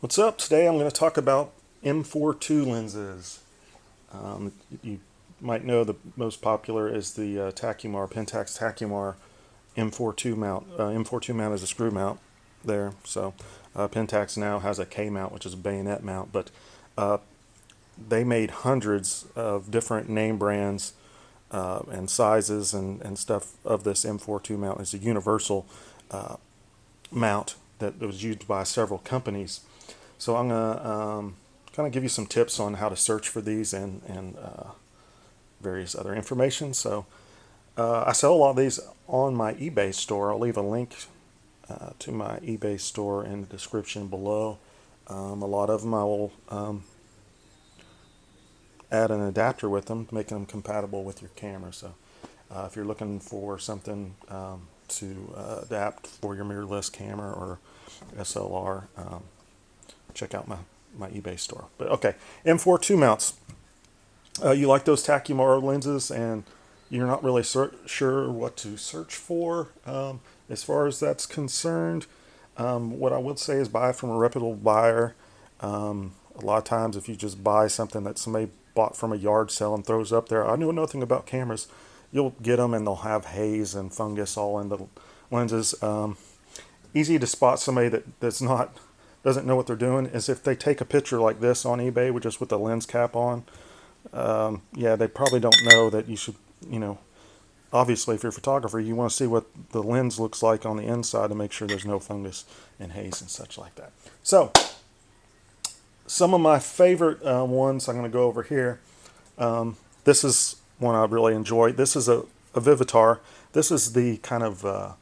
What's up? Today I'm going to talk about M42 lenses. You might know the most popular is the Tacumar, Pentax Tacumar M42 mount. M42 mount is a screw mount there. So Pentax now has a K mount, which is a bayonet mount, but uh, they made hundreds of different name brands and sizes and stuff of this M42 mount. It's a universal mount that was used by several companies. So I'm gonna kind of give you some tips on how to search for these and various other information. So I sell a lot of these on my eBay store. I'll leave a link to my eBay store in the description below. A lot of them I will add an adapter with them, making them compatible with your camera. So if you're looking for something to adapt for your mirrorless camera or SLR, check out my eBay store. But okay, M42 mounts. You like those Tacumar lenses and you're not really sure what to search for as far as that's concerned. What I would say is buy from a reputable buyer. A lot of times if you just buy something that somebody bought from a yard sale and throws up there, I know nothing about cameras, you'll get them and they'll have haze and fungus all in the lenses. Easy to spot somebody that's not doesn't know what they're doing is if they take a picture like this on eBay with just with the lens cap on. Yeah, they probably don't know that you should, obviously if you're a photographer, you want to see what the lens looks like on the inside to make sure there's no fungus and haze and such like that. So some of my favorite ones I'm going to go over here. This is one I really enjoy. This is a Vivitar. This is the kind of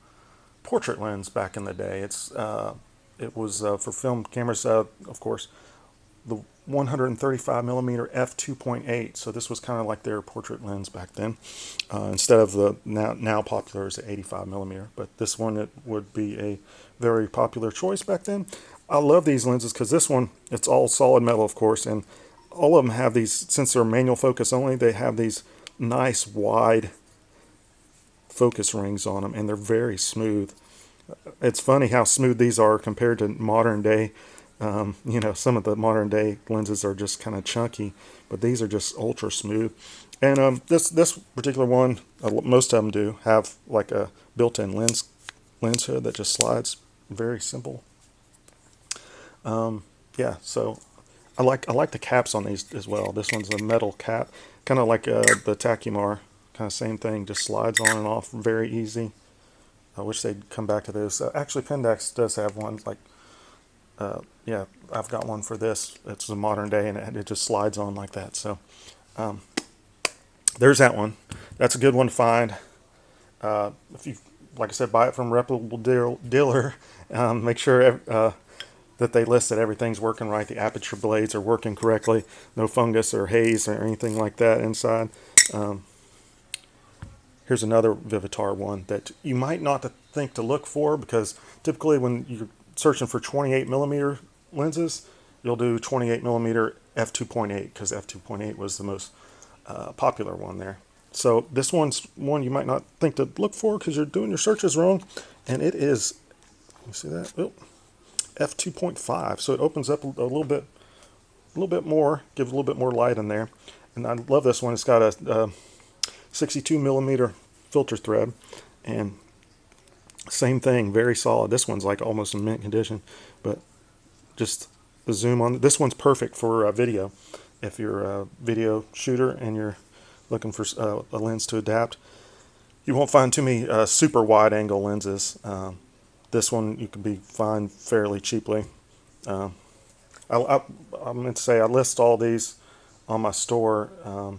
portrait lens back in the day. It was for film cameras, of course, the 135 millimeter f2.8. So this was kind of like their portrait lens back then, instead of the now popular is 85 millimeter. But this one, it would be a very popular choice back then. I love these lenses because this one, it's all solid metal, of course, and all of them have these, since they're manual focus only, they have these nice wide focus rings on them, and they're very smooth. It's funny how smooth these are compared to modern day. Some of the modern day lenses are just kind of chunky, but these are just ultra smooth. And this particular one, most of them do have like a built-in lens hood that just slides. Very simple. Yeah, so I like the caps on these as well. This one's a metal cap, kind of like the Tacumar, kind of same thing, just slides on and off very easy. I wish they'd come back to this. Actually, Pentax does have one. Like, yeah, I've got one for this. It's a modern day, and it just slides on like that. So, there's that one. That's a good one to find. If you, like I said, buy it from a reputable dealer. Make sure that they list that everything's working right. The aperture blades are working correctly. No fungus or haze or anything like that inside. Here's another Vivitar one that you might not think to look for, because typically when you're searching for 28 millimeter lenses, you'll do 28 millimeter f2.8 because f2.8 was the most popular one there. So this one's one you might not think to look for because you're doing your searches wrong, and it is, you see that? Oh, f2.5. So it opens up a little bit more, gives a little bit more light in there. And I love this one. It's got a 62 millimeter filter thread, and same thing, very solid. This one's like almost in mint condition, but just the zoom on this one's perfect for video. If you're a video shooter and you're looking for a lens to adapt, you won't find too many super wide angle lenses. This one you can find fairly cheaply. I'm going to say I list all these on my store.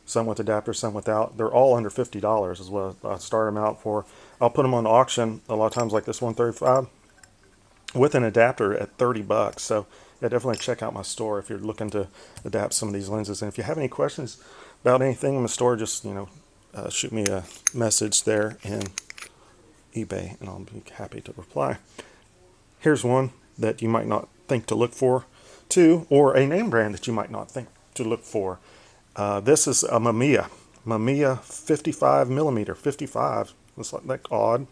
Some with adapters, some without. They're all under $50 is what I start them out for. I'll put them on auction a lot of times, like this 135, with an adapter at $30. So yeah, definitely check out my store if you're looking to adapt some of these lenses. And if you have any questions about anything in the store, just shoot me a message there in eBay, and I'll be happy to reply. Here's one that you might not think to look for, too, or a name brand that you might not think to look for. This is a Mamiya 55 millimeter. 55. It's like odd,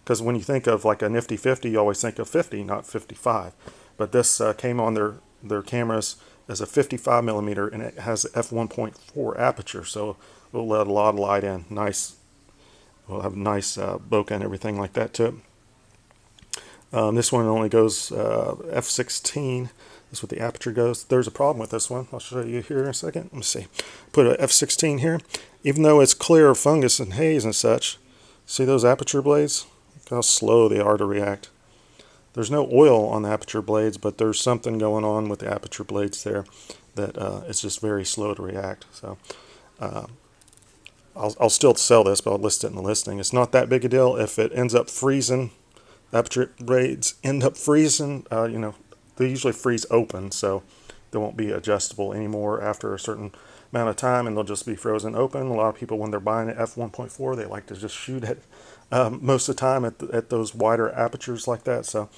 because when you think of like a nifty 50, you always think of 50, not 55. but this came on their cameras as a 55 millimeter, and it has f1.4 aperture, so it'll let a lot of light in. Nice, we'll have nice bokeh and everything like that to it. This one only goes f16. That's what the aperture goes. There's a problem with this one. I'll show you here in a second. Let me see. Put a f16 here. Even though it's clear of fungus and haze and such, see those aperture blades? Look how slow they are to react. There's no oil on the aperture blades, but there's something going on with the aperture blades there that it's just very slow to react. So I'll still sell this, but I'll list it in the listing. It's not that big a deal. If it ends up freezing, aperture blades end up freezing, they usually freeze open, so they won't be adjustable anymore after a certain amount of time, and they'll just be frozen open. A lot of people, when they're buying an f1.4, they like to just shoot it most of the time at those wider apertures like that. So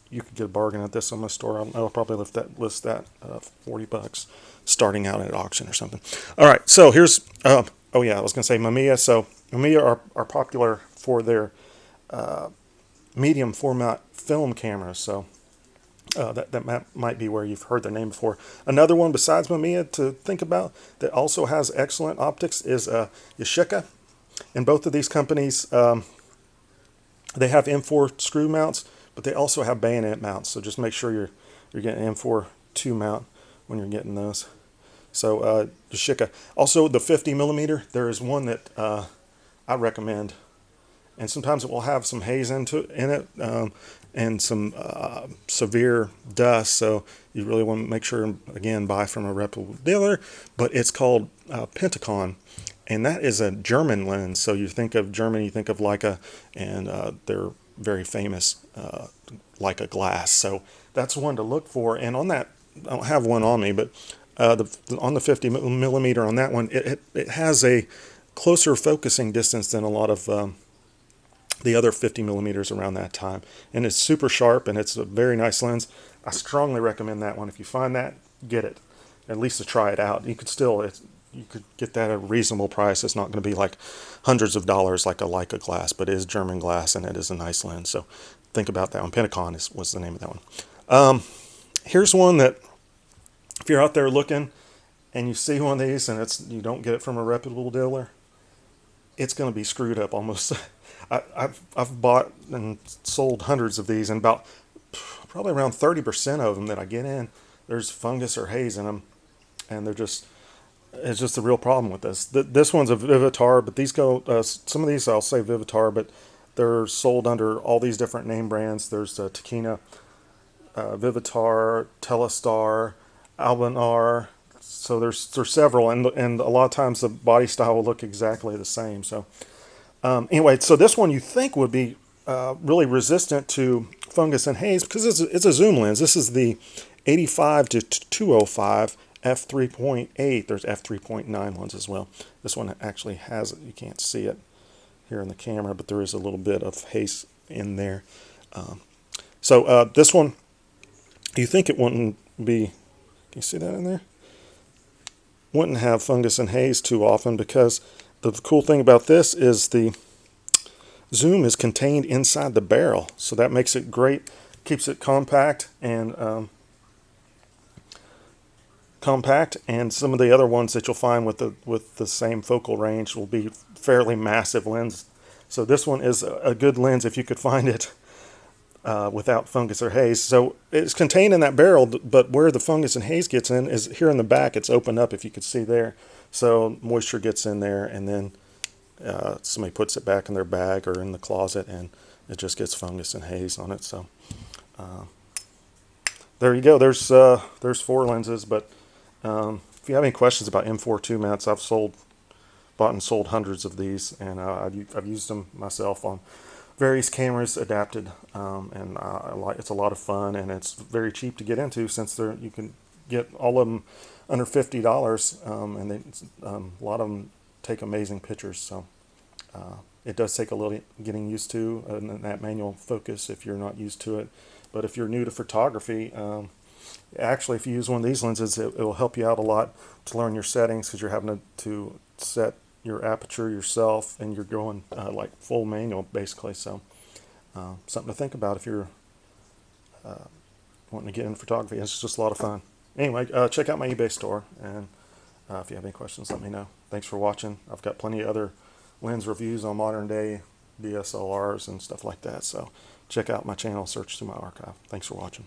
you could get a bargain at this on my store. I'll probably list that $40 starting out at auction or something. All right, so here's I was gonna say Mamiya. So Mamiya are popular for their medium format film cameras. So that might be where you've heard their name before. Another one besides Mamiya to think about that also has excellent optics is Yashica. And both of these companies, they have M4 screw mounts, but they also have bayonet mounts. So just make sure you're getting an M4 2 mount when you're getting those. So Yashica. Also the 50 millimeter, there is one that I recommend. And sometimes it will have some haze in it and some severe dust. So you really want to make sure, again, buy from a reputable dealer. But it's called Pentax. And that is a German lens. So you think of Germany, you think of Leica, and they're very famous Leica glass. So that's one to look for. And on that, I don't have one on me, but on the 50 millimeter on that one, it has a closer focusing distance than a lot of the other 50 millimeters around that time. And it's super sharp, and it's a very nice lens. I strongly recommend that one. If you find that, get it. At least to try it out. You could get that at a reasonable price. It's not going to be like hundreds of dollars like a Leica glass, but it is German glass, and it is a nice lens. So think about that one. Pentax was the name of that one. Here's one that if you're out there looking and you see one of these and you don't get it from a reputable dealer, it's going to be screwed up almost. I've bought and sold hundreds of these, and about probably around 30% of them that I get in, there's fungus or haze in them, and it's just a real problem with this. This one's a Vivitar, but these some of these I'll say Vivitar, but they're sold under all these different name brands. There's Taquina, Vivitar, Telestar, Albanar. So there's several, and a lot of times the body style will look exactly the same. So anyway, so this one you think would be really resistant to fungus and haze because it's a zoom lens. This is the 85 to 205 f3.8. There's f3.9 ones as well. This one actually has it. You can't see it here in the camera, but there is a little bit of haze in there. So this one, you think it wouldn't be, can you see that in there? Wouldn't have fungus and haze too often, because the cool thing about this is the zoom is contained inside the barrel, so that makes it great, keeps it compact, and some of the other ones that you'll find with the same focal range will be fairly massive lens. So this one is a good lens if you could find it without fungus or haze. So it's contained in that barrel, but where the fungus and haze gets in is here in the back. It's opened up, if you could see there. So moisture gets in there, and then somebody puts it back in their bag or in the closet, and it just gets fungus and haze on it. So there you go. There's 4 lenses, but if you have any questions about M42 mounts, I've bought and sold hundreds of these, and I've used them myself on various cameras adapted, and it's a lot of fun, and it's very cheap to get into, since you can get all of them under $50, and a lot of them take amazing pictures. So it does take a little getting used to that manual focus if you're not used to it. But if you're new to photography, actually, if you use one of these lenses, it will help you out a lot to learn your settings, because you're having to set your aperture yourself, and you're going like full manual basically. So something to think about if you're wanting to get into photography. It's just a lot of fun. Anyway, check out my eBay store, and if you have any questions, let me know. Thanks for watching. I've got plenty of other lens reviews on modern day DSLRs and stuff like that, so check out my channel, search through my archive. Thanks for watching.